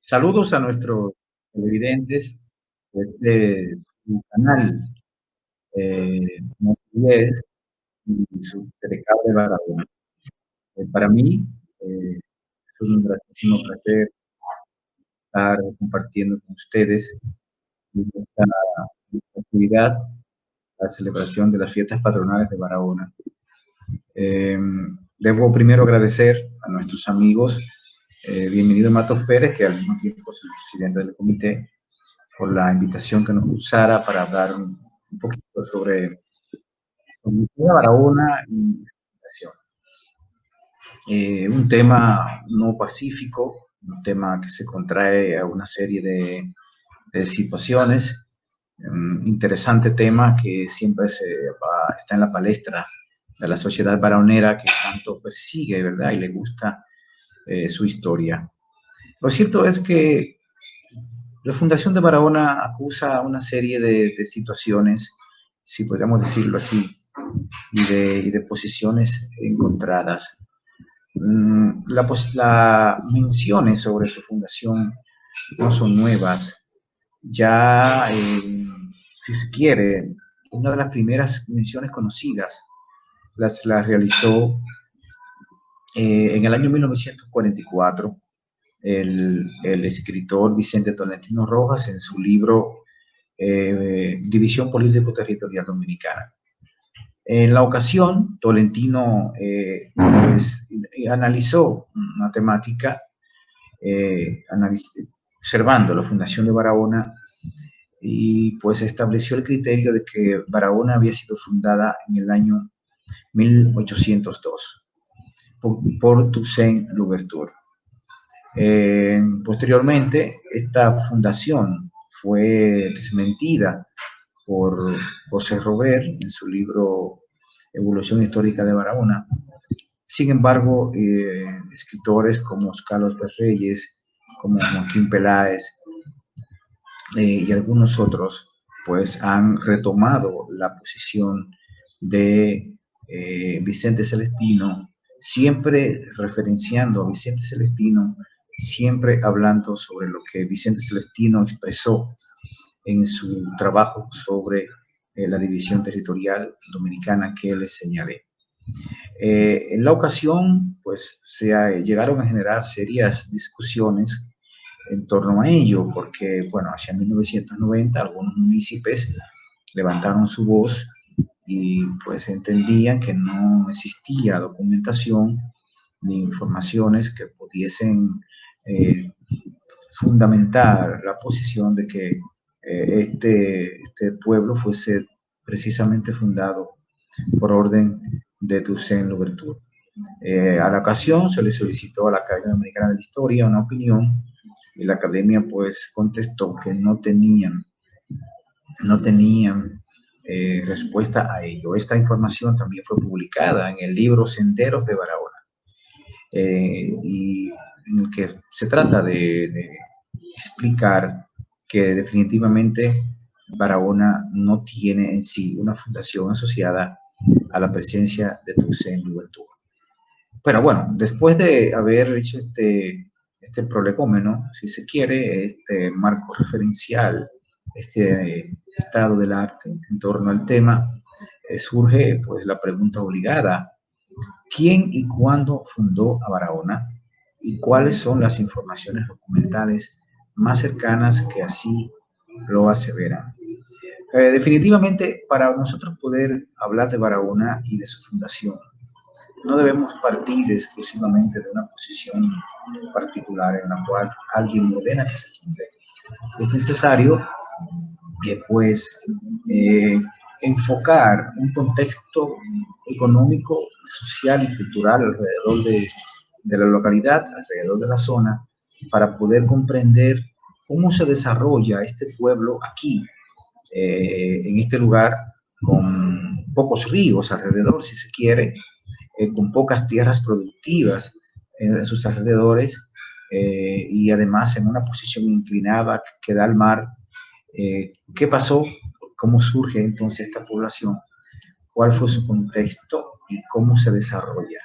Saludos a nuestros televidentes de su canal Movilés y su Telecable Barahona. Para mí es un gratísimo placer estar compartiendo con ustedes esta actividad, la celebración de las fiestas patronales de Barahona. Debo primero agradecer a nuestros amigos, bienvenido Matos Pérez, que al mismo tiempo es el presidente del comité, por la invitación que nos cursara para hablar un poquito sobre Barahona y su fundación. Un tema no pacífico, un tema que se contrae a una serie de situaciones. Interesante tema que siempre está en la palestra de la sociedad barahonera que tanto persigue, ¿verdad? Y le gusta su historia. Lo cierto es que la Fundación de Barahona acusa una serie de situaciones, si podríamos decirlo así, y de posiciones encontradas. Las menciones sobre su fundación no son nuevas. Ya, si se quiere, una de las primeras menciones conocidas las realizó en el año 1944 el escritor Vicente Tolentino Rojas en su libro División Político-Territorial Dominicana. En la ocasión, Tolentino pues, analizó una temática observando la fundación de Barahona y pues estableció el criterio de que Barahona había sido fundada en el año 1802 por Toussaint Louverture. Posteriormente, esta fundación fue desmentida por José Robert en su libro Evolución Histórica de Barahona. Sin embargo, escritores como Carlos Reyes, como Joaquín Peláez y algunos otros, pues han retomado la posición de Vicente Celestino, siempre referenciando a Vicente Celestino, siempre hablando sobre lo que Vicente Celestino expresó en su trabajo sobre la división territorial dominicana que les señalé. En la ocasión, pues llegaron a generar serias discusiones en torno a ello, porque, bueno, hacia 1990 algunos municipios levantaron su voz y pues entendían que no existía documentación ni informaciones que pudiesen fundamentar la posición de que este pueblo fuese precisamente fundado por orden de Toussaint Louverture. A la ocasión se le solicitó a la Academia Dominicana de la Historia una opinión y la Academia pues contestó que no tenían respuesta a ello. Esta información también fue publicada en el libro Senderos de Barahona, y en el que se trata de explicar que definitivamente Barahona no tiene en sí una fundación asociada a la presencia de Toussaint Louverture. Pero bueno, después de haber hecho este prolegómeno, si se quiere, este marco referencial, este estado del arte en torno al tema, surge pues la pregunta obligada: ¿quién y cuándo fundó a Barahona? ¿Y cuáles son las informaciones documentales más cercanas que así lo aseveran? Definitivamente, para nosotros poder hablar de Barahona y de su fundación, no debemos partir exclusivamente de una posición particular en la cual alguien ordena que se funde. Es necesario pues enfocar un contexto económico, social y cultural alrededor de la localidad, alrededor de la zona, para poder comprender cómo se desarrolla este pueblo aquí, en este lugar, con pocos ríos alrededor, si se quiere, con pocas tierras productivas en sus alrededores, y además en una posición inclinada que da al mar. ¿Qué pasó? ¿Cómo surge entonces esta población? ¿Cuál fue su contexto y cómo se desarrolla?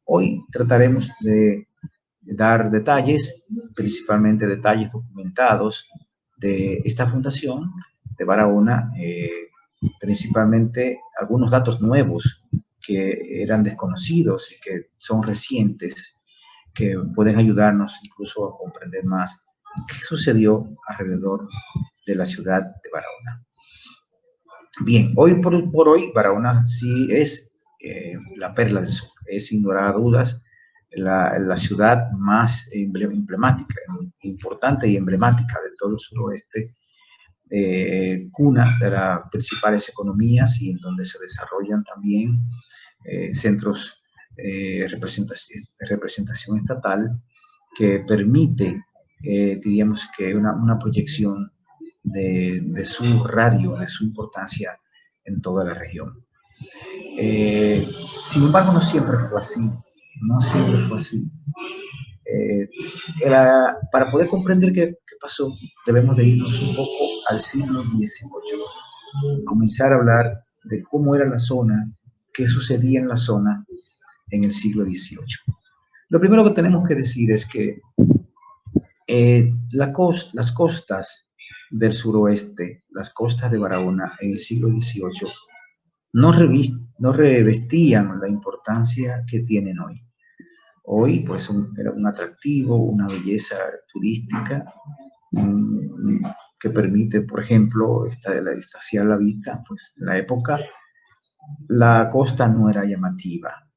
Hoy trataremos de dar detalles principalmente detalles documentados de esta fundación de Barahona, principalmente algunos datos nuevos que eran desconocidos y que son recientes, que pueden ayudarnos incluso a comprender más qué sucedió alrededor de la ciudad de Barahona. Bien, hoy por hoy Barahona sí es la perla del sur, es sin lugar a dudas la ciudad más emblemática, importante y emblemática de todo el suroeste, cuna de las principales economías y en donde se desarrollan también centros de representación estatal que permite, diríamos que una proyección de su radio, de su importancia en toda la región. Sin embargo, no siempre fue así, no siempre fue así. Para poder comprender qué pasó, debemos de irnos un poco al siglo XVIII, comenzar a hablar de cómo era la zona, qué sucedía en la zona en el siglo XVIII. Lo primero que tenemos que decir es que las costas del suroeste, las costas de Barahona en el siglo XVIII, no revestían la importancia que tienen hoy. Hoy, pues, era un atractivo, una belleza turística que permite, por ejemplo, estaciar la vista. Pues, en la época, la costa no era llamativa.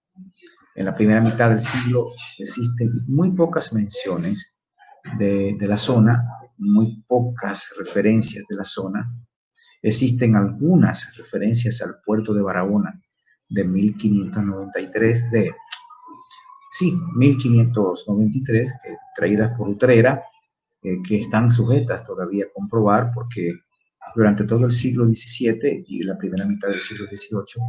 En la primera mitad del siglo existen muy pocas menciones de la zona, muy pocas referencias de la zona. Existen algunas referencias al puerto de Barahona de 1593, 1593, traídas por Utrera, que están sujetas todavía a comprobar porque durante todo el siglo XVII y la primera mitad del siglo XVIII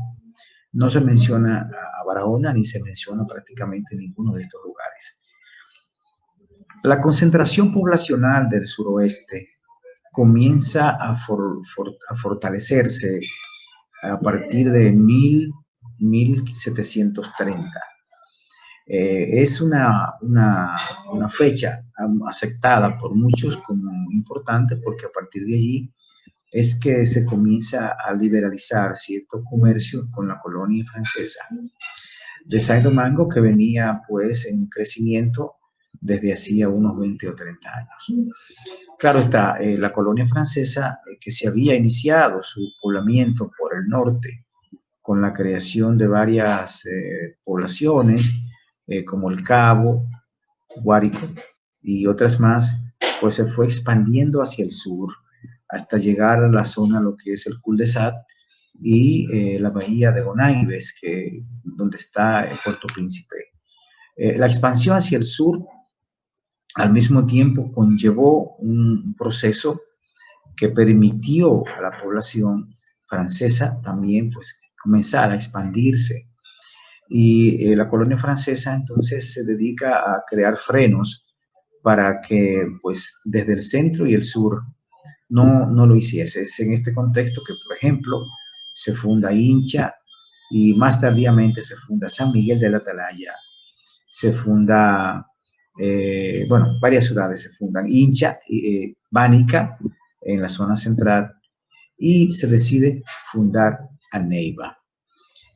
no se menciona a Barahona ni se menciona prácticamente ninguno de estos lugares. La concentración poblacional del suroeste comienza a fortalecerse a partir de 1730. Es una fecha aceptada por muchos como importante porque a partir de allí es que se comienza a liberalizar cierto comercio con la colonia francesa de Saint-Domingue, que venía pues en crecimiento desde hacía unos 20 o 30 años. Claro está, la colonia francesa que se había iniciado su poblamiento por el norte con la creación de varias poblaciones como El Cabo, Guárico y otras más, pues se fue expandiendo hacia el sur hasta llegar a la zona, lo que es el cul-de-sac y la bahía de Gonaives, donde está Puerto Príncipe. La expansión hacia el sur al mismo tiempo conllevó un proceso que permitió a la población francesa también pues comenzar a expandirse. Y la colonia francesa entonces se dedica a crear frenos para que pues desde el centro y el sur no lo hiciese. Es en este contexto que, por ejemplo, se funda Hincha y más tardíamente se funda San Miguel de la Atalaya, se funda, varias ciudades se fundan, Hincha, Bánica en la zona central, y se decide fundar a Neiva.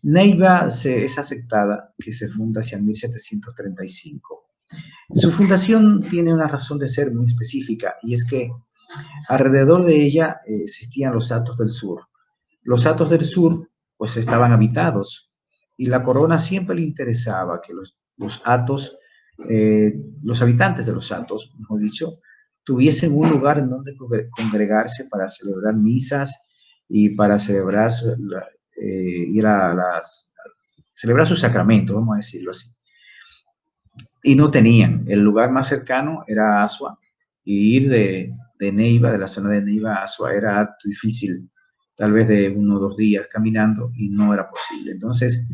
Neiva es aceptada que se funda hacia 1735. Su fundación tiene una razón de ser muy específica y es que alrededor de ella existían los hatos del sur. Los hatos del sur pues estaban habitados y la corona siempre le interesaba que los hatos, los habitantes de los hatos, mejor dicho, tuviesen un lugar en donde congregarse para celebrar misas y para celebrar, celebrar sus sacramentos, vamos a decirlo así. Y no tenían. El lugar más cercano era Asua, y ir de Neiva, de la zona de Neiva a Asua, era harto difícil, tal vez de 1 o 2 días caminando, y no era posible. Entonces,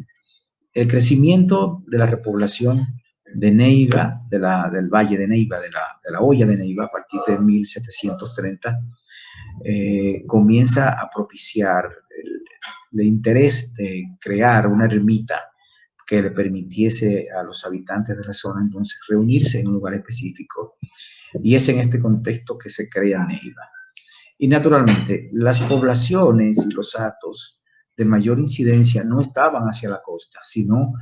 el crecimiento de la repoblación de Neiva, del valle de Neiva, de la hoya de Neiva, a partir de 1730, comienza a propiciar el interés de crear una ermita que le permitiese a los habitantes de la zona entonces reunirse en un lugar específico Y es en este contexto que se crea Neiva. Y naturalmente, las poblaciones y los hatos de mayor incidencia no estaban hacia la costa, sino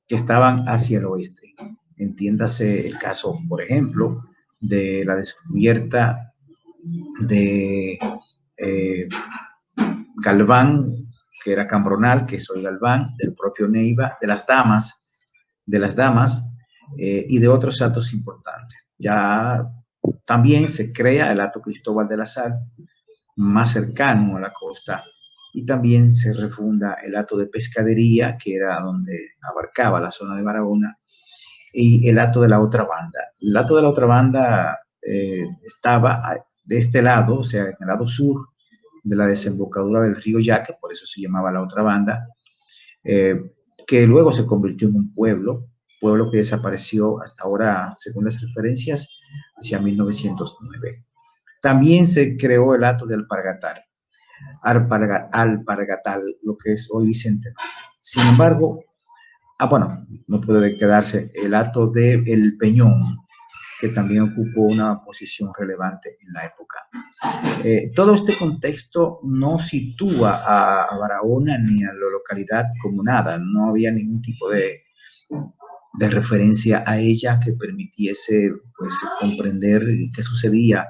que estaban hacia el oeste. Entiéndase el caso, por ejemplo, de la descubierta de eh, Galván, que era Cambronal, que soy Galván, del propio Neiva, de las damas y de otros hatos importantes. Ya también se crea el hato Cristóbal de la Sal, más cercano a la costa, y también se refunda el hato de pescadería, que era donde abarcaba la zona de Barahona, y el hato de la otra banda. El hato de la otra banda estaba de este lado, o sea, en el lado sur de la desembocadura del río Yaque, por eso se llamaba la otra banda, eh, que luego se convirtió en un pueblo que desapareció hasta ahora, según las referencias, hacia 1909. También se creó el hato de Alpargatal, lo que es hoy Vicente. Sin embargo, bueno, no puede quedarse el hato de El Peñón, que también ocupó una posición relevante en la época. Todo este contexto no sitúa a Barahona ni a la localidad como nada, no había ningún tipo de referencia a ella que permitiese pues, comprender qué sucedía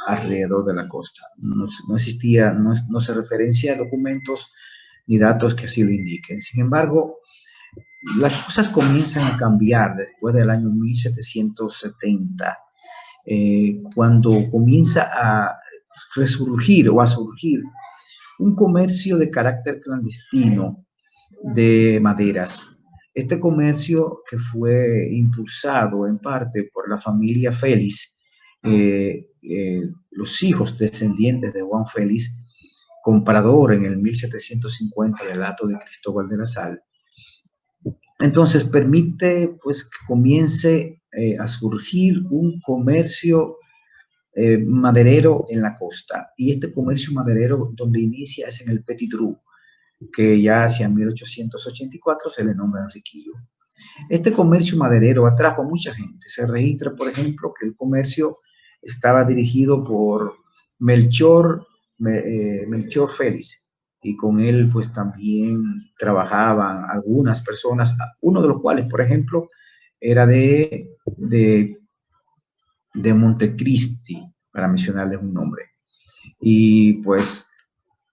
alrededor de la costa. No existía, no se referencia a documentos ni datos que así lo indiquen. Sin embargo, las cosas comienzan a cambiar después del año 1770, cuando comienza a resurgir o a surgir un comercio de carácter clandestino de maderas. Este comercio que fue impulsado en parte por la familia Félix, los hijos descendientes de Juan Félix, comprador en el 1750 del hato de Cristóbal de la Sal. Entonces permite pues que comience a surgir un comercio maderero en la costa. Y este comercio maderero donde inicia es en el Petit Dru, que ya hacia 1884 se le nombra Enriquillo. Este comercio maderero atrajo a mucha gente. Se registra, por ejemplo, que el comercio estaba dirigido por Melchor Félix, y con él pues también trabajaban algunas personas, uno de los cuales, por ejemplo, era de Montecristi, para mencionarles un nombre. Y pues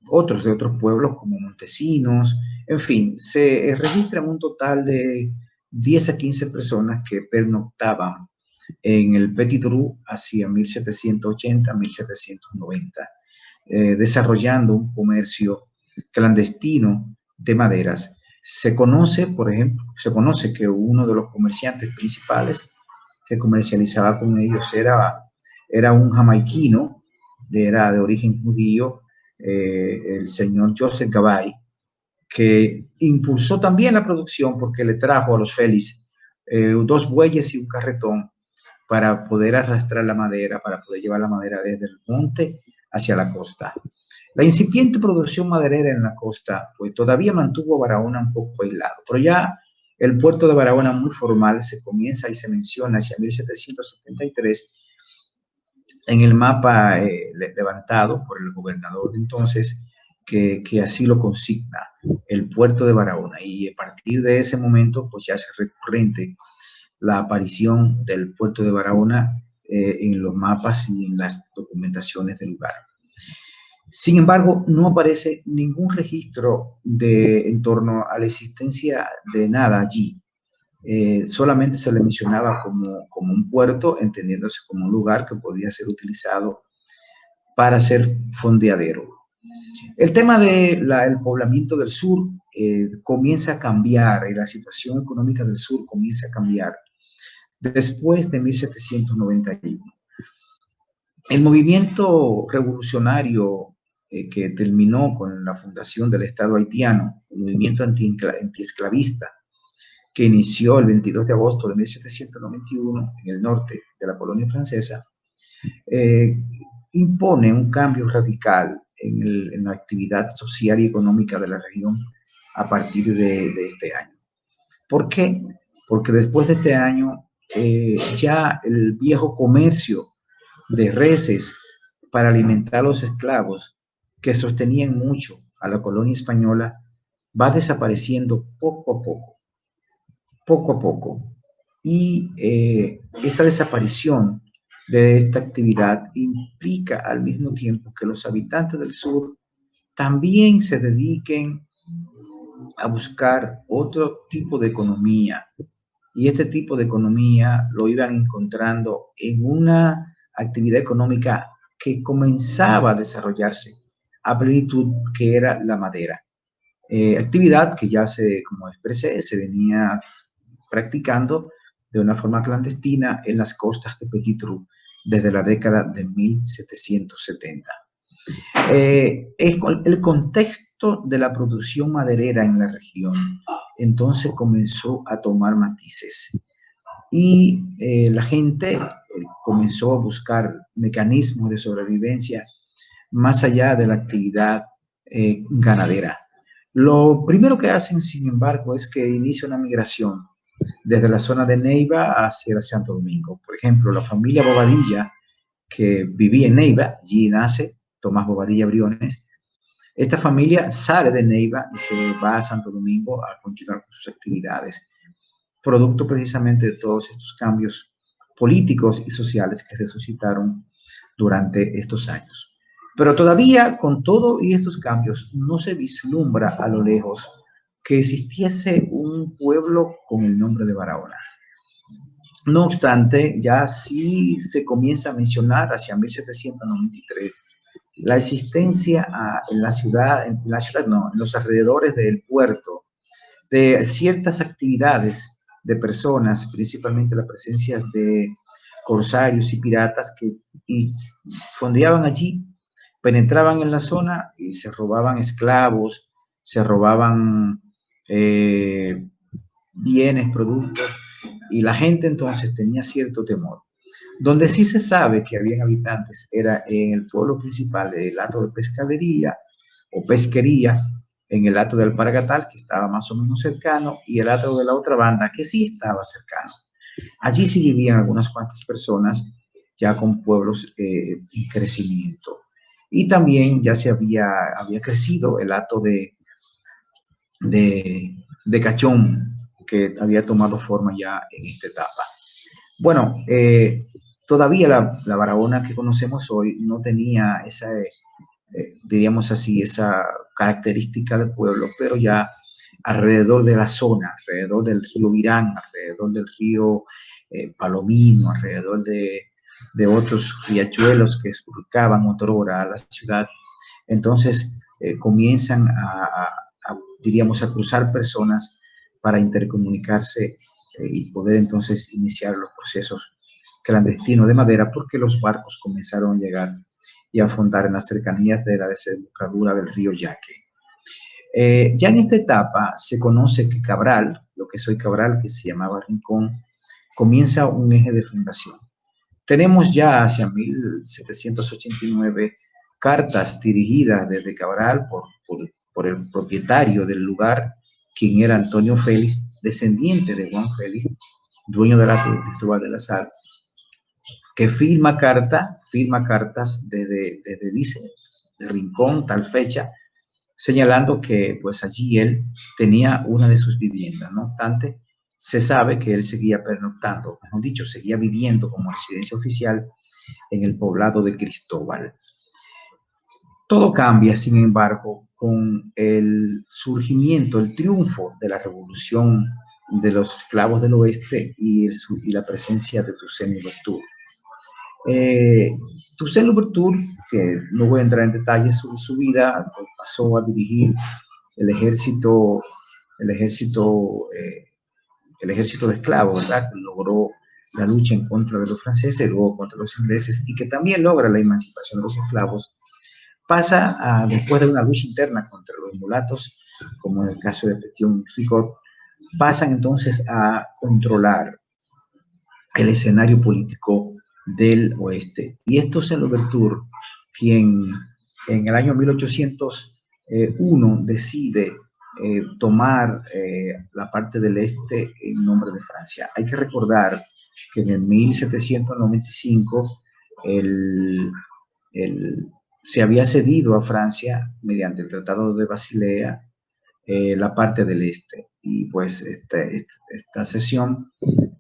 otros de otros pueblos como Montesinos, en fin, se registran un total de 10 a 15 personas que pernoctaban en el Petit Dru hacia 1780-1790, desarrollando un comercio clandestino de maderas. Se conoce, por ejemplo, se conoce que uno de los comerciantes principales que comercializaba con ellos era un jamaiquino, era de origen judío, el señor Joseph Gabay, que impulsó también la producción porque le trajo a los Félix 2 bueyes y un carretón para poder arrastrar la madera, para poder llevar la madera desde el monte hacia la costa. La incipiente producción maderera en la costa, pues todavía mantuvo a Barahona un poco aislado, pero ya el puerto de Barahona muy formal se comienza y se menciona hacia 1773 en el mapa levantado por el gobernador de entonces, que así lo consigna, el puerto de Barahona. Y a partir de ese momento, pues ya es recurrente la aparición del puerto de Barahona en los mapas y en las documentaciones del lugar. Sin embargo, no aparece ningún registro en torno a la existencia de nada allí. Solamente se le mencionaba como un puerto, entendiéndose como un lugar que podía ser utilizado para ser fondeadero. El tema del poblamiento del sur comienza a cambiar y la situación económica del sur comienza a cambiar después de 1791. El movimiento revolucionario que terminó con la fundación del Estado haitiano, el movimiento antiesclavista, que inició el 22 de agosto de 1791 en el norte de la colonia francesa, impone un cambio radical en la actividad social y económica de la región a partir de este año. ¿Por qué? Porque después de este año ya el viejo comercio de reses para alimentar a los esclavos que sostenían mucho a la colonia española va desapareciendo poco a poco. Y esta desaparición de esta actividad implica al mismo tiempo que los habitantes del sur también se dediquen a buscar otro tipo de economía. Y este tipo de economía lo iban encontrando en una actividad económica que comenzaba a desarrollarse a plenitud, que era la madera. Actividad que ya como expresé, se venía practicando de una forma clandestina en las costas de Petit-Trou desde la década de 1770. El contexto de la producción maderera en la región entonces comenzó a tomar matices y la gente comenzó a buscar mecanismos de sobrevivencia más allá de la actividad ganadera. Lo primero que hacen, sin embargo, es que inicia una migración desde la zona de Neiva hacia Santo Domingo. Por ejemplo, la familia Bobadilla, que vivía en Neiva, allí nace Tomás Bobadilla Briones. Esta familia sale de Neiva y se va a Santo Domingo a continuar con sus actividades, producto precisamente de todos estos cambios políticos y sociales que se suscitaron durante estos años. Pero todavía con todo y estos cambios no se vislumbra a lo lejos que existiese un pueblo con el nombre de Barahona. No obstante, ya sí se comienza a mencionar hacia 1793 la existencia en la ciudad no, en los alrededores del puerto, de ciertas actividades de personas, principalmente la presencia de corsarios y piratas que fondeaban allí, penetraban en la zona y se robaban esclavos, se robaban bienes, productos, y la gente entonces tenía cierto temor. Donde sí se sabe que habían habitantes era en el pueblo principal del hato de pescadería o pesquería, en el hato del Alpargatal, que estaba más o menos cercano, y el hato de la otra banda, que sí estaba cercano. Allí sí vivían algunas cuantas personas, ya con pueblos en crecimiento. Y también ya había crecido el hato de Cachón, que había tomado forma ya en esta etapa. Bueno, todavía la Barahona que conocemos hoy no tenía esa, diríamos así, esa característica de pueblo, pero ya alrededor de la zona, alrededor del río Virán, alrededor del río Palomino, alrededor de otros riachuelos que surcaban otrora a la ciudad, entonces comienzan diríamos, a cruzar personas para intercomunicarse y poder entonces iniciar los procesos clandestinos de madera, porque los barcos comenzaron a llegar y a afondar en las cercanías de la desembocadura del río Yaque. Ya en esta etapa se conoce que Cabral, lo que es hoy Cabral, que se llamaba Rincón, comienza un eje de fundación. Tenemos ya hacia 1789 cartas dirigidas desde Cabral por el propietario del lugar, quien era Antonio Félix, descendiente de Juan Félix, dueño del hato de Cristóbal de la Sal, que firma cartas desde dice, de Rincón, tal fecha, señalando que pues allí él tenía una de sus viviendas. No obstante, se sabe que él seguía pernoctando, mejor dicho, seguía viviendo como residencia oficial en el poblado de Cristóbal. Todo cambia, sin embargo, con el surgimiento, el triunfo de la revolución de los esclavos del oeste y la presencia de Toussaint Louverture. Toussaint Louverture, que no voy a entrar en detalles sobre su vida, pasó a dirigir el ejército de esclavos, ¿verdad? Que logró la lucha en contra de los franceses, luego contra los ingleses, y que también logra la emancipación de los esclavos, pasa después de una lucha interna contra los mulatos, como en el caso de Petion Ricot, pasan entonces a controlar el escenario político del oeste. Y esto es Louverture quien en el año 1801 decide tomar la parte del este en nombre de Francia. Hay que recordar que en el 1795 se había cedido a Francia mediante el Tratado de Basilea la parte del este. Y pues esta cesión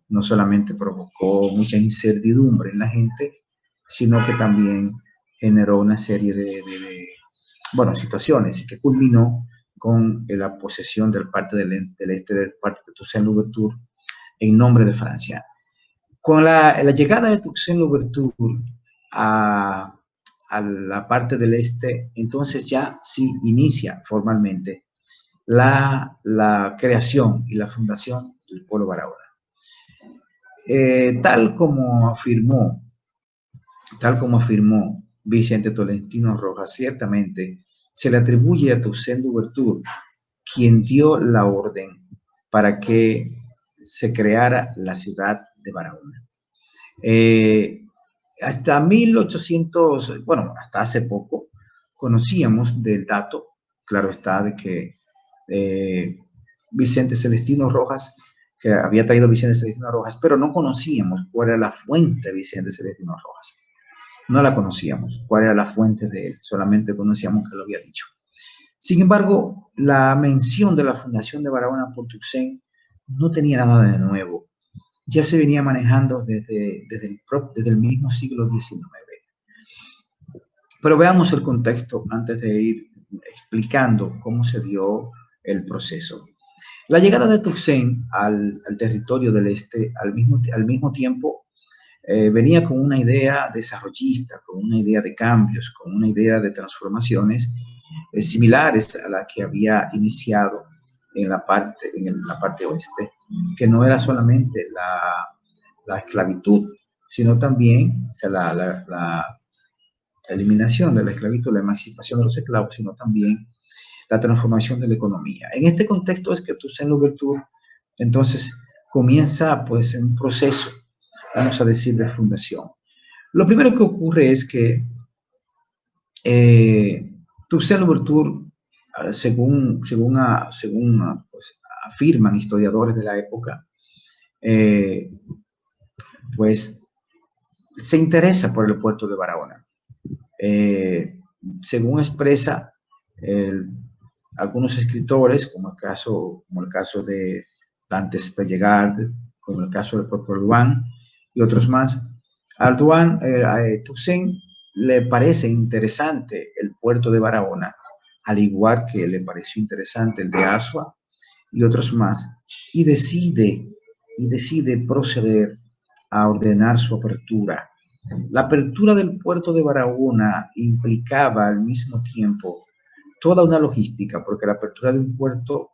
no solamente provocó mucha incertidumbre en la gente, sino que también generó una serie de situaciones que culminó con la posesión del parte del este de parte de Toussaint Louverture en nombre de Francia. Con la llegada de Toussaint Louverture a la parte del este, entonces ya sí inicia formalmente la creación y la fundación del pueblo Barahona. Tal como afirmó Vicente Tolentino Rojas, ciertamente se le atribuye a Toussaint Louverture quien dio la orden para que se creara la ciudad de Barahona. Hasta 1800, bueno, hasta hace poco, conocíamos del dato, claro está, de que Vicente Celestino Rojas, que había traído Vicente Celestino Rojas, pero no conocíamos cuál era la fuente de Vicente Celestino Rojas. No la conocíamos, cuál era la fuente de él, solamente conocíamos que lo había dicho. Sin embargo, la mención de la fundación de Barahona por Toussaint no tenía nada de nuevo. Ya se venía manejando desde el mismo siglo XIX. Pero veamos el contexto antes de ir explicando cómo se dio el proceso. La llegada de Toussaint al territorio del este al mismo tiempo venía con una idea desarrollista, con una idea de cambios, con una idea de transformaciones similares a la que había iniciado en la parte oeste, que no era solamente la esclavitud, sino también, o sea, la eliminación de la esclavitud, la emancipación de los esclavos, sino también la transformación de la economía. En este contexto es que Toussaint Louverture entonces comienza pues un proceso, vamos a decir, de fundación. Lo primero que ocurre es que Toussaint Louverture, según pues, afirman historiadores de la época, pues se interesa por el puerto de Barahona. Según expresa algunos escritores, como el caso de Dantes Pellegard, como el caso de Ardoin y otros más, Toussaint le parece interesante el puerto de Barahona, al igual que le pareció interesante el de Asua y otros más, y decide proceder a ordenar su apertura. La apertura del puerto de Barahona implicaba al mismo tiempo toda una logística, porque la apertura de un puerto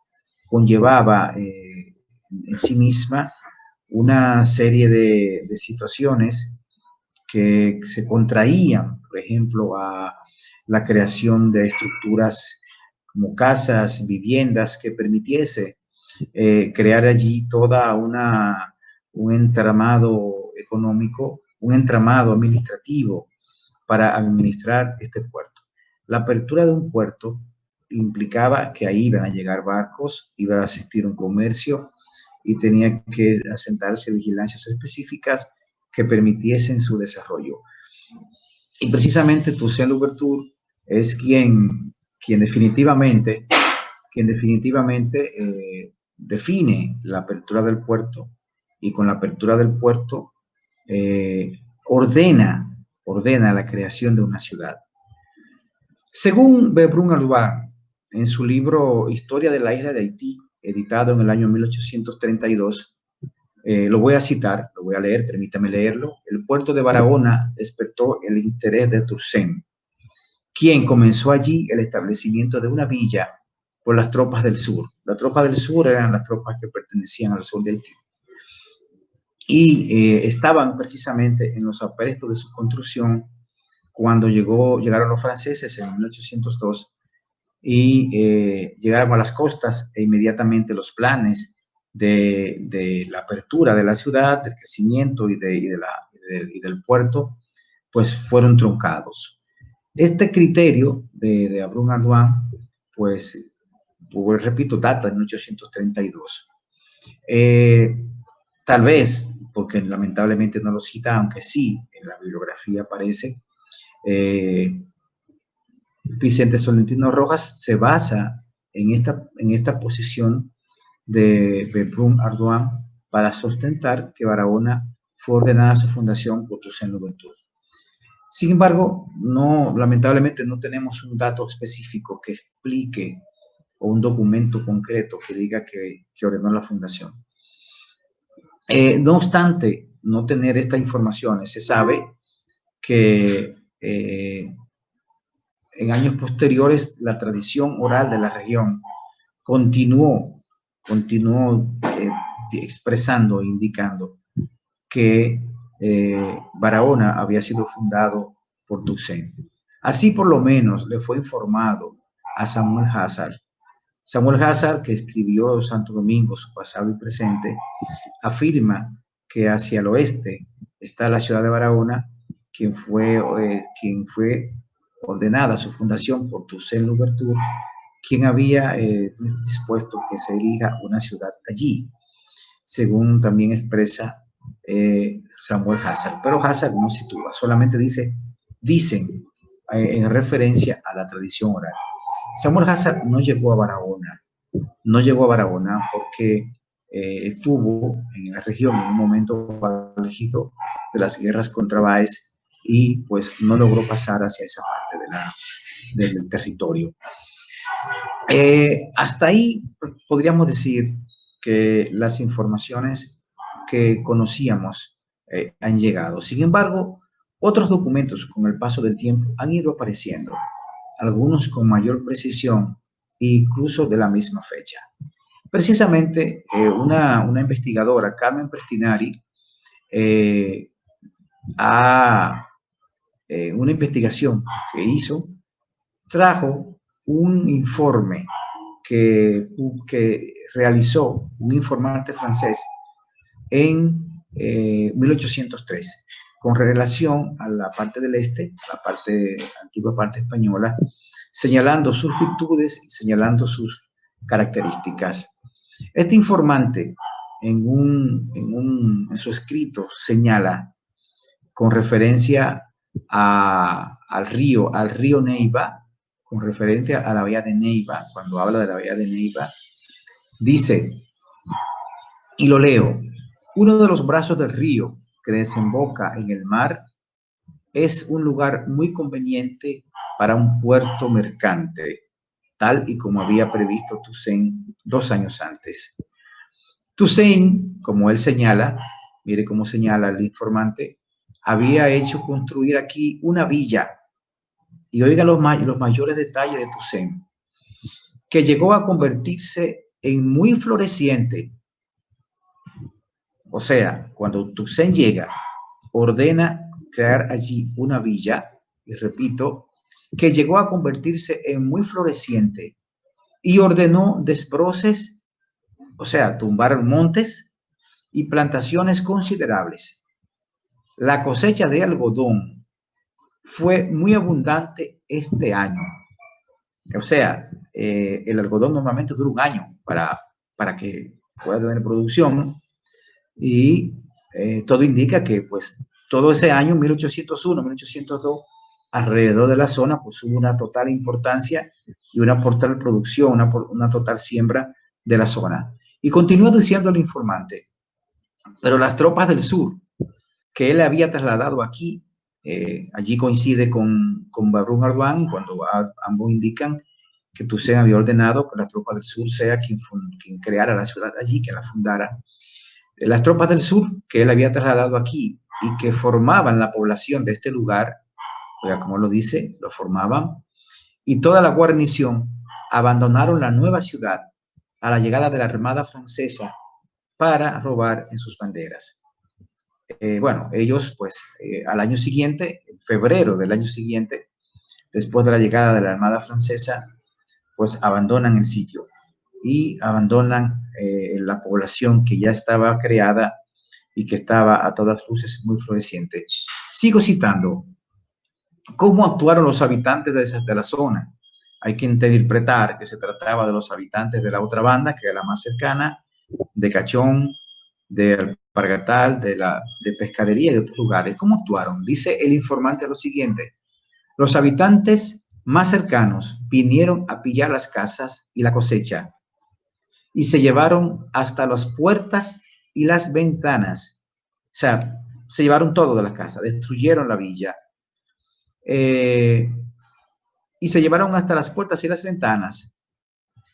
conllevaba en sí misma una serie de situaciones que se contraían, por ejemplo, a la creación de estructuras como casas, viviendas, que permitiese crear allí toda un entramado económico, un entramado administrativo para administrar este puerto. La apertura de un puerto implicaba que ahí iban a llegar barcos, iba a asistir un comercio y tenía que asentarse vigilancias específicas que permitiesen su desarrollo. Y precisamente Toussaint Louverture es quien definitivamente define la apertura del puerto, y con la apertura del puerto ordena la creación de una ciudad. Según Brun Alvar, en su libro Historia de la isla de Haití, editado en el año 1832, lo voy a citar, lo voy a leer, permítame leerlo. El puerto de Barahona despertó el interés de Toussaint, quien comenzó allí el establecimiento de una villa por las tropas del sur. Las tropas del sur eran las tropas que pertenecían al sur de Haití. Y estaban precisamente en los aprestos de su construcción cuando llegaron los franceses en 1802 y llegaron a las costas, e inmediatamente los planes de la apertura de la ciudad, del crecimiento y del puerto, pues fueron truncados. Este criterio de Brun Ardoin, pues repito, data de 1832. Tal vez, porque lamentablemente no lo cita, aunque sí, en la bibliografía aparece, eh, Vicente Solentino Rojas se basa en esta posición de Bebrún Ardoin para sustentar que Barahona fue ordenada a su fundación por Toussaint Louverture. Sin embargo, no, lamentablemente no tenemos un dato específico que explique o un documento concreto que diga que ordenó la fundación. No obstante no tener estas informaciones, se sabe que en años posteriores la tradición oral de la región continuó expresando e indicando que Barahona había sido fundado por Toussaint. Así por lo menos le fue informado a Samuel Hazard. Samuel Hazard, que escribió Santo Domingo, su pasado y presente, afirma que hacia el oeste está la ciudad de Barahona, quien fue ordenada su fundación por Toussaint Louverture, quien había dispuesto que se erija una ciudad allí, según también expresa Samuel Hazard. Pero Hazard no sitúa, solamente dicen en referencia a la tradición oral. Samuel Hazard no llegó a Barahona porque estuvo en la región en un momento álgido de las guerras contra Báez y pues no logró pasar hacia esa parte del territorio. Hasta ahí podríamos decir que las informaciones que conocíamos han llegado. Sin embargo, otros documentos con el paso del tiempo han ido apareciendo, algunos con mayor precisión e incluso de la misma fecha. Precisamente una investigadora, Carmen Prestinari, una investigación que hizo, trajo un informe que realizó un informante francés en 1803 con relación a la parte del este, la antigua parte española, señalando sus virtudes y señalando sus características. Este informante en su escrito señala con referencia al río Neiva, con referencia a la bahía de Neiva, cuando habla de la bahía de Neiva, dice, y lo leo, uno de los brazos del río que desemboca en el mar es un lugar muy conveniente para un puerto mercante, tal y como había previsto Toussaint 2 años antes. Toussaint, como él señala, mire cómo señala el informante, había hecho construir aquí una villa, y oiga los mayores detalles de Toussaint, que llegó a convertirse en muy floreciente. O sea, cuando Toussaint llega, ordena crear allí una villa, y repito, que llegó a convertirse en muy floreciente, y ordenó desbroces, o sea, tumbar montes y plantaciones considerables. La cosecha de algodón fue muy abundante este año. O sea, el algodón normalmente dura un año para que pueda tener producción, y todo indica que pues todo ese año, 1801, 1802, alrededor de la zona pues hubo una total importancia y una total producción, una total siembra de la zona. Y continúa diciendo el informante, pero las tropas del sur que él había trasladado aquí, allí coincide con Bebrún Ardoin cuando ambos indican que Toussaint había ordenado que las tropas del sur sea quien creara la ciudad allí, que la fundara. Las tropas del sur que él había trasladado aquí y que formaban la población de este lugar, oiga, como lo dice, lo formaban, y toda la guarnición abandonaron la nueva ciudad a la llegada de la Armada Francesa para robar en sus banderas. Bueno, ellos pues al año siguiente, en febrero del año siguiente, después de la llegada de la Armada Francesa, pues abandonan el sitio y abandonan la población que ya estaba creada y que estaba a todas luces muy floreciente. Sigo citando, ¿cómo actuaron los habitantes de la zona? Hay que interpretar que se trataba de los habitantes de la otra banda, que era la más cercana, de Cachón, de Alpargatal, de Pescadería y de otros lugares. ¿Cómo actuaron? Dice el informante lo siguiente: los habitantes más cercanos vinieron a pillar las casas y la cosecha y se llevaron hasta las puertas y las ventanas. O sea, se llevaron todo de la casa, destruyeron la villa eh, y se llevaron hasta las puertas y las ventanas.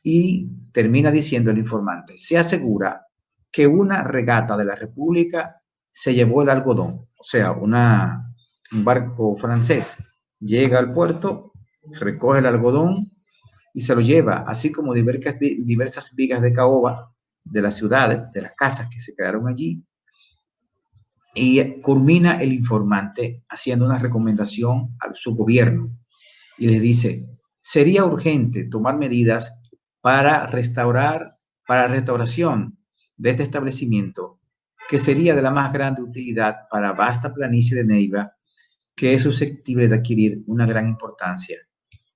Y termina diciendo el informante: se asegura que una regata de la República se llevó el algodón, o sea, un barco francés llega al puerto, recoge el algodón y se lo lleva, así como diversas vigas de caoba de las ciudades, de las casas que se crearon allí. Y culmina el informante haciendo una recomendación a su gobierno y le dice: sería urgente tomar medidas para para restauración de este establecimiento, que sería de la más grande utilidad para la vasta planicie de Neiva, que es susceptible de adquirir una gran importancia.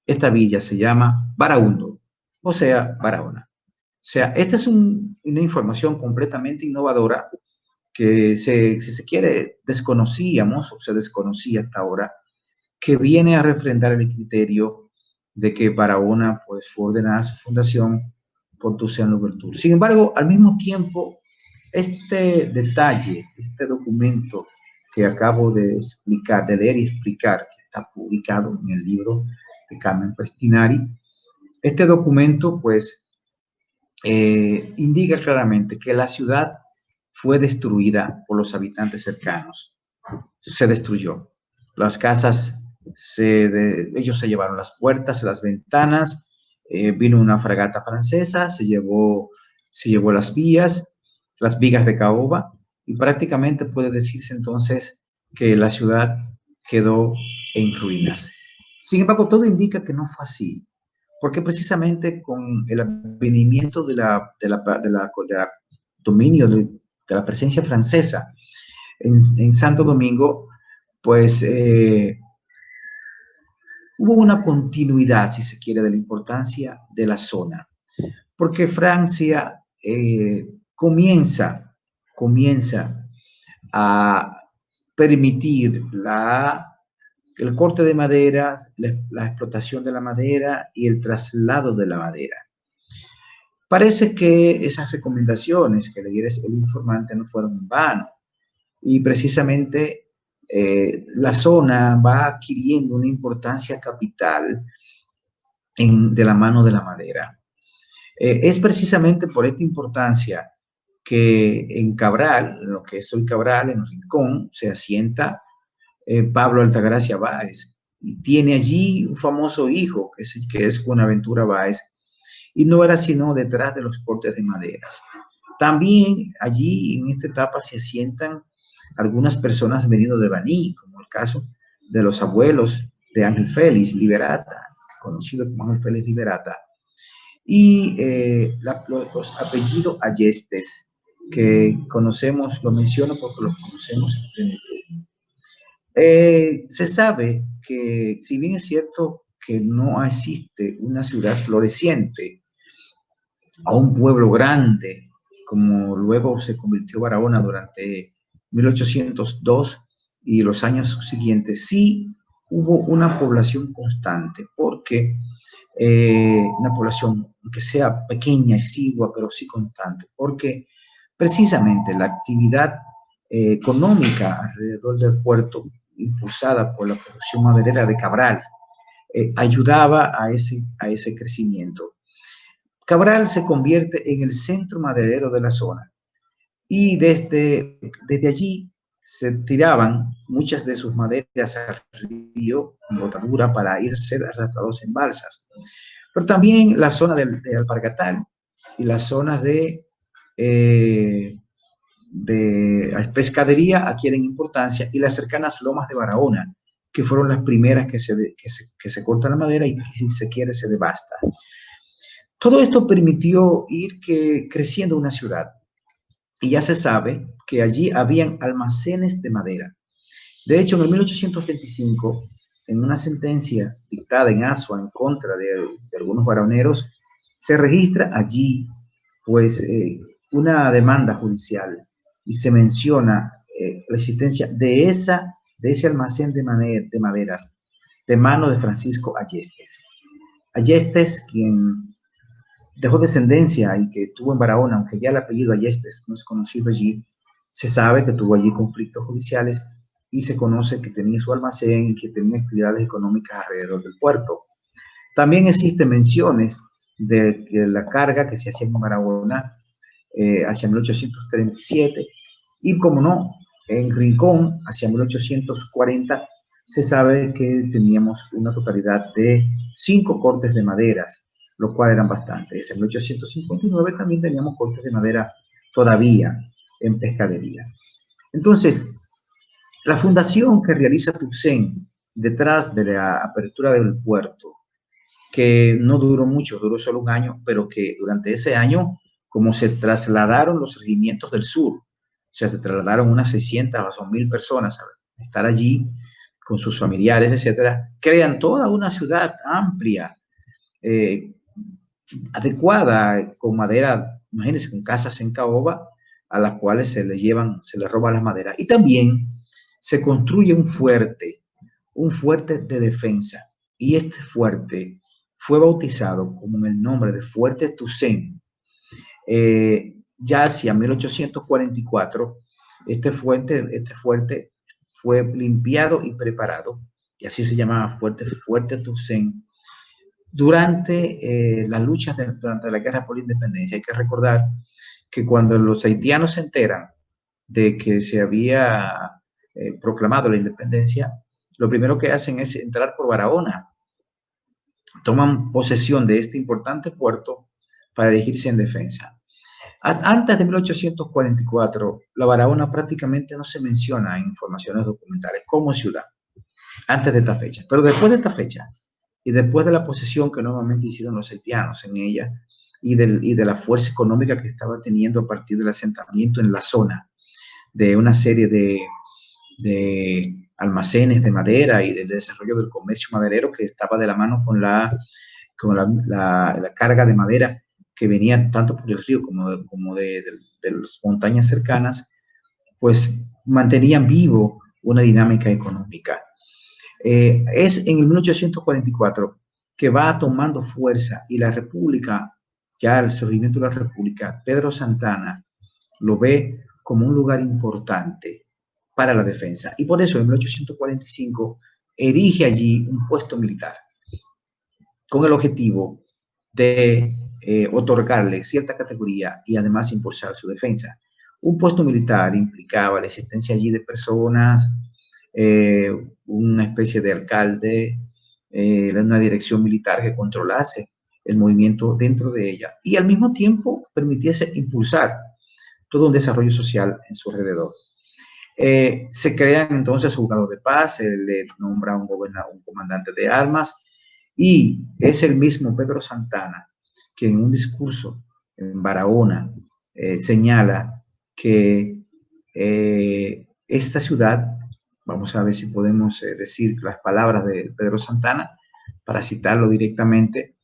Esta villa se llama Baraundo, o sea, Barahona. O sea, esta es una información completamente innovadora que, si se quiere, desconocíamos o se desconocía hasta ahora, que viene a refrendar el criterio de que Barahona pues, fue ordenada su fundación por Toussaint Louverture. Sin embargo, al mismo tiempo, este detalle, este documento que acabo de explicar, de leer y explicar, que está publicado en el libro de Carmen Pestinari, este documento pues indica claramente que la ciudad fue destruida por los habitantes cercanos. Se destruyó. Las casas, ellos se llevaron las puertas, las ventanas, vino una fragata francesa, se llevó las vigas de caoba, y prácticamente puede decirse entonces que la ciudad quedó en ruinas. Sin embargo, todo indica que no fue así, porque precisamente con el advenimiento de dominio de la presencia francesa en Santo Domingo, pues hubo una continuidad, si se quiere, de la importancia de la zona, porque Francia comienza a permitir el corte de maderas, la explotación de la madera y el traslado de la madera. Parece que esas recomendaciones que le diera el informante no fueron en vano, y precisamente la zona va adquiriendo una importancia capital de la mano de la madera. Es precisamente por esta importancia que en Cabral, en lo que es hoy Cabral, en Rincón, se asienta Pablo Altagracia Báez, y tiene allí un famoso hijo, que es Buenaventura Báez, y no era sino detrás de los cortes de maderas. También allí en esta etapa se asientan algunas personas venidas de Baní, como el caso de los abuelos de Ángel Félix Liberata, conocido como Ángel Félix Liberata, y los apellidos Ayestes, que conocemos, lo menciono porque los conocemos en plenitud. Se sabe que, si bien es cierto que no existe una ciudad floreciente o un pueblo grande, como luego se convirtió Barahona durante 1802 y los años siguientes, sí hubo una población constante, porque una población que sea pequeña, exigua, pero sí constante, porque precisamente la actividad económica alrededor del puerto, impulsada por la producción maderera de Cabral, ayudaba a ese crecimiento. Cabral se convierte en el centro maderero de la zona, y desde allí se tiraban muchas de sus maderas al río en botadura para ir ser arrastrados en balsas. Pero también la zona de Alpargatal y las zonas de Pescadería adquieren importancia, y las cercanas lomas de Barahona, que fueron las primeras que se corta la madera y, si se quiere, se devasta. Todo esto permitió creciendo una ciudad, y ya se sabe que allí habían almacenes de madera. De hecho, en el 1825, en una sentencia dictada en Asua en contra de algunos baroneros, se registra allí pues una demanda judicial y se menciona la existencia de ese almacén de maderas de mano de Francisco Ayestes. Ayestes, quien dejó descendencia y que tuvo en Barahona, aunque ya el apellido Ayestes no es conocido allí, se sabe que tuvo allí conflictos judiciales y se conoce que tenía su almacén y que tenía actividades económicas alrededor del puerto. También existen menciones de la carga que se hacía en Barahona hacia 1837 y, como no, en Rincón hacia 1840 se sabe que teníamos una totalidad de 5 cortes de maderas, lo cual eran bastantes. En 1859 también teníamos cortes de madera todavía en pescadería. Entonces, la fundación que realiza Tuxén detrás de la apertura del puerto, que no duró mucho, duró solo un año, pero que durante ese año, como se trasladaron los regimientos del sur, o sea, se trasladaron unas 600 o 1000 personas a estar allí con sus familiares, etcétera, crean toda una ciudad amplia, eh, adecuada, con madera, imagínense, con casas en caoba, a las cuales se les roba las maderas. Y también se construye un fuerte de defensa. Y este fuerte fue bautizado como en el nombre de Fuerte Tuxén. Ya hacia 1844, este fuerte fue limpiado y preparado, y así se llamaba Fuerte Tuxén, durante las luchas durante la guerra por la independencia. Hay que recordar que cuando los haitianos se enteran de que se había proclamado la independencia, lo primero que hacen es entrar por Barahona, toman posesión de este importante puerto para erigirse en defensa. Antes de 1844, la Barahona prácticamente no se menciona en informaciones documentales como ciudad, antes de esta fecha. Pero después de esta fecha, y después de la posesión que nuevamente hicieron los haitianos en ella, y de la fuerza económica que estaba teniendo a partir del asentamiento en la zona, de una serie de almacenes de madera y del desarrollo del comercio maderero que estaba de la mano con la carga de madera que venía tanto por el río como de las montañas cercanas, pues mantenían vivo una dinámica económica. Es en el 1844 que va tomando fuerza y la República, ya el surgimiento de la República, Pedro Santana lo ve como un lugar importante para la defensa. Y por eso en 1845 erige allí un puesto militar con el objetivo de otorgarle cierta categoría y además impulsar su defensa. Un puesto militar implicaba la existencia allí de personas, una especie de alcalde, una dirección militar que controlase el movimiento dentro de ella y al mismo tiempo permitiese impulsar todo un desarrollo social en su alrededor. Se crean entonces juzgados de paz, se le nombra un comandante de armas y es el mismo Pedro Santana que en un discurso en Barahona señala que esta ciudad, vamos a ver si podemos decir las palabras de Pedro Santana para citarlo directamente,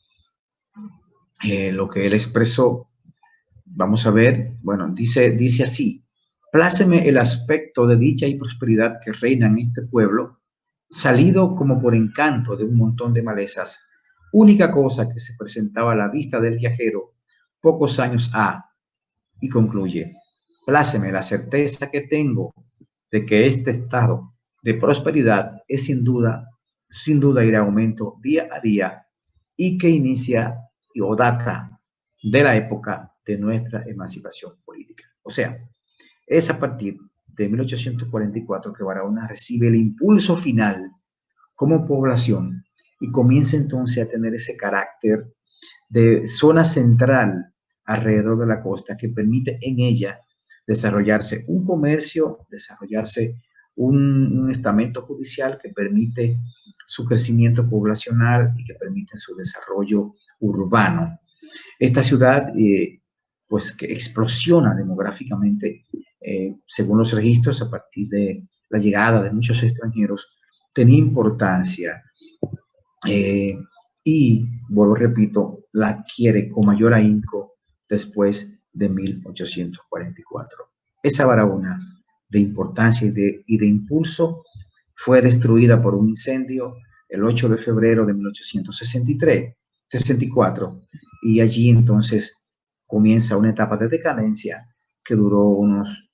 lo que él expresó. Vamos a ver, bueno, dice así: pláceme el aspecto de dicha y prosperidad que reina en este pueblo, salido como por encanto de un montón de malezas, única cosa que se presentaba a la vista del viajero pocos años ha, y concluye: pláceme la certeza que tengo de que este estado de prosperidad es sin duda ir a aumento día a día y que inicia o data de la época de nuestra emancipación política. O sea, es a partir de 1844 que Barahona recibe el impulso final como población y comienza entonces a tener ese carácter de zona central alrededor de la costa que permite en ella desarrollarse un comercio, desarrollarse un estamento judicial que permite su crecimiento poblacional y que permite su desarrollo urbano. Esta ciudad, pues que explosiona demográficamente, según los registros, a partir de la llegada de muchos extranjeros, tenía importancia y, vuelvo, repito, la adquiere con mayor ahínco después de 1844. Esa Barahona de importancia y de impulso fue destruida por un incendio el 8 de febrero de 1864, y allí entonces comienza una etapa de decadencia que duró unos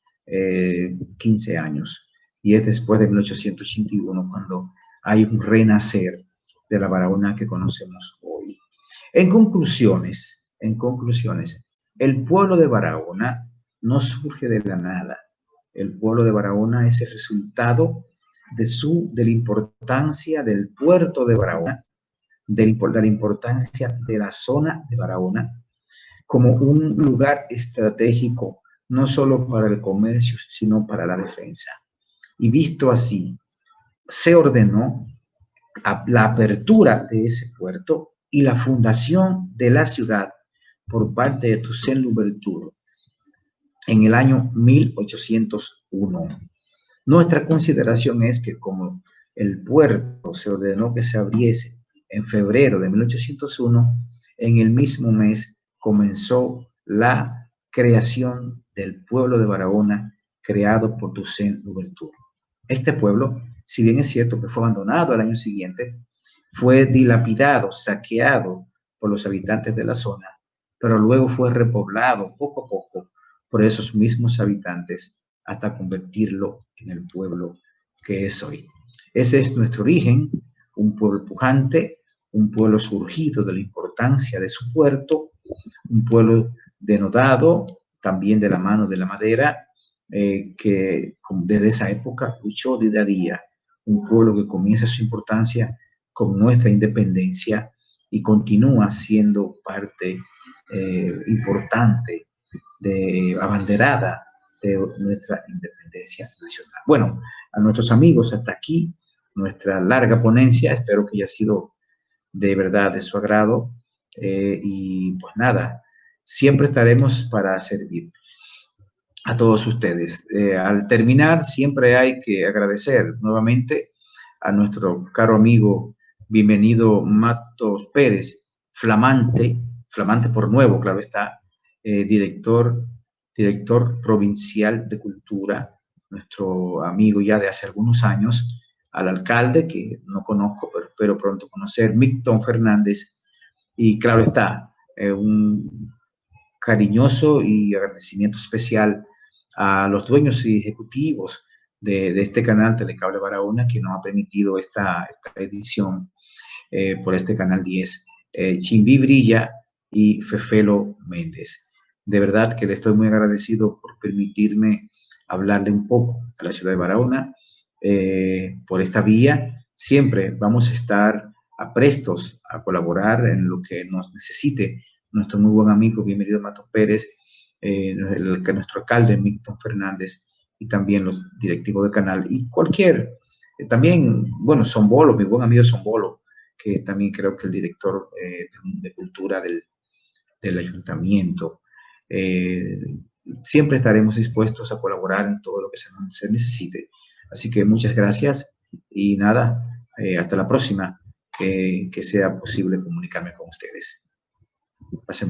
15 años, y es después de 1881 cuando hay un renacer de la Barahona que conocemos hoy. En conclusiones, el pueblo de Barahona no surge de la nada. El pueblo de Barahona es el resultado de la importancia del puerto de Barahona, de la importancia de la zona de Barahona como un lugar estratégico, no solo para el comercio, sino para la defensa. Y visto así, se ordenó la apertura de ese puerto y la fundación de la ciudad por parte de Toussaint Louverture en el año 1801. Nuestra consideración es que como el puerto se ordenó que se abriese en febrero de 1801, en el mismo mes comenzó la creación del pueblo de Barahona, creado por Toussaint Louverture. Este pueblo, si bien es cierto que fue abandonado al año siguiente, fue dilapidado, saqueado por los habitantes de la zona, pero luego fue repoblado poco a poco por esos mismos habitantes hasta convertirlo en el pueblo que es hoy. Ese es nuestro origen, un pueblo pujante, un pueblo surgido de la importancia de su puerto, un pueblo denodado también de la mano de la madera, que desde esa época luchó día a día, un pueblo que comienza su importancia con nuestra independencia y continúa siendo parte importante, abanderada de nuestra independencia nacional. Bueno, a nuestros amigos, hasta aquí nuestra larga ponencia, espero que haya sido de verdad de su agrado, y pues nada, siempre estaremos para servir a todos ustedes. Al terminar, siempre hay que agradecer nuevamente a nuestro caro amigo, bienvenido Matos Pérez, flamante por nuevo, claro está, director provincial de cultura, nuestro amigo ya de hace algunos años, al alcalde, que no conozco, pero espero pronto conocer, Milton Fernández, y claro está, un cariñoso y agradecimiento especial a los dueños y ejecutivos de este canal Telecable Barahona, que nos ha permitido esta edición por este canal 10, Chimbi Brilla y Fefelo Méndez. De verdad que le estoy muy agradecido por permitirme hablarle un poco a la ciudad de Barahona por esta vía. Siempre vamos a estar aprestos a colaborar en lo que nos necesite nuestro muy buen amigo, bienvenido Matos Pérez, nuestro alcalde Milton Fernández, y también los directivos del canal y cualquier, también, bueno, Sombolo, mi buen amigo Sombolo, que también creo que el director de cultura del ayuntamiento. Siempre estaremos dispuestos a colaborar en todo lo que se necesite. Así que muchas gracias y nada, hasta la próxima, que sea posible comunicarme con ustedes. Pasen